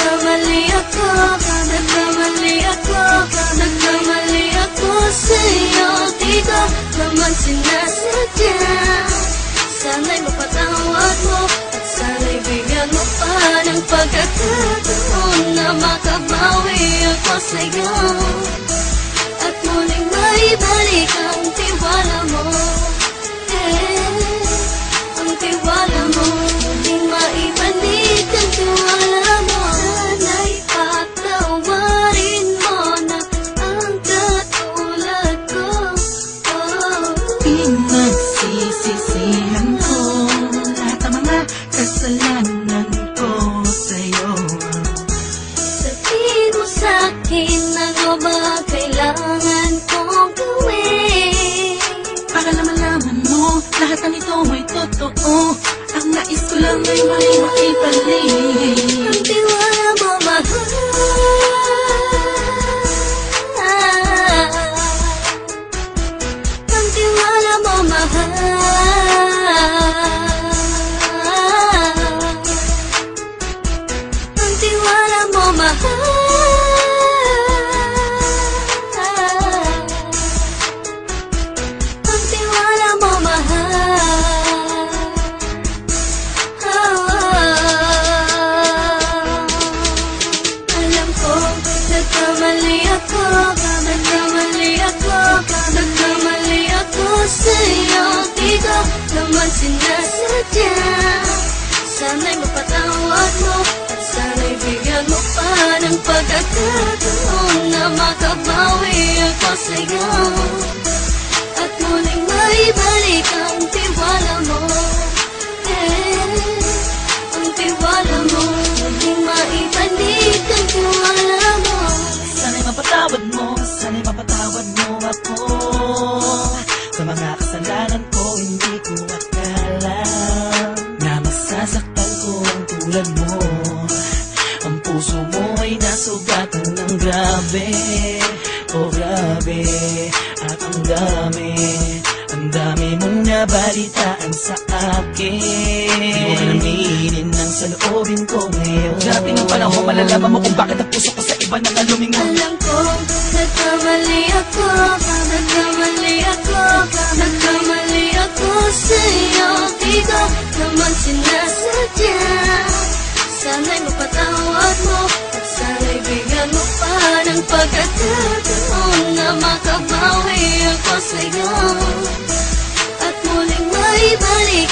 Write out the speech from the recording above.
nagkamali ako, nagkamali ako, nagkamali ako sa'yo. Di ko naman sinasadya. Sana'y mapatawad mo at sana'y bigyan mo pa ng pagkakataon na makabawi ako sa'yo at muling maibalik ang tiwala mo. Ang tiwala mo, muling maibalik ang tiwala mo. Sana'y patawarin mo na ang katulad ko. Pinagsisisihan ko lahat ng mga kasalanan ko sa'yo. Sabihin mo sa'kin ano ba kailangan kong gawin Para malaman mo lahat ng ito ay totoo. Ang nais ko lang ay maibalik ang tiwala mo, mahal. Ang tiwala mo, mahal. Ang tiwala mo, mahal. Ang tiwala mo, mahal. Alam ko, nagkamali ako, nagkamali ako, nagkamali ako sa'yo. Di ko naman sinasadya. Sana'y mapatawad mo at sana'y bigyan mo pa ng pagkakataon na makabawi ako sa'yo at muling maibalik ang tiwala mo. Ang tiwala mo, muling maibalik ang tiwala mo. Sana'y mapatawad mo, sana'y mapatawad mo ako sa mga kasalanan ko. Hindi ko akala na masasaktan ko ang tulad mo. Ang puso mo ay nasugatan ng grabe, oh grabe. At ang dami mong nabalitaan sa akin. Di mo alaminin ang saloobin ko ngayon. Darating ang panahon, malalaman mo kung bakit ang puso ko sa iba nang lumingon. Alam ko, nagkamali ako, nagkamali ako, nagkamali ako sa'yo. Di ko naman sinasadya. Sana'y mapatawad mo at sana'y bigyan mo pa ng pagkakataon na makabawi ako sa'yo at muling maibalik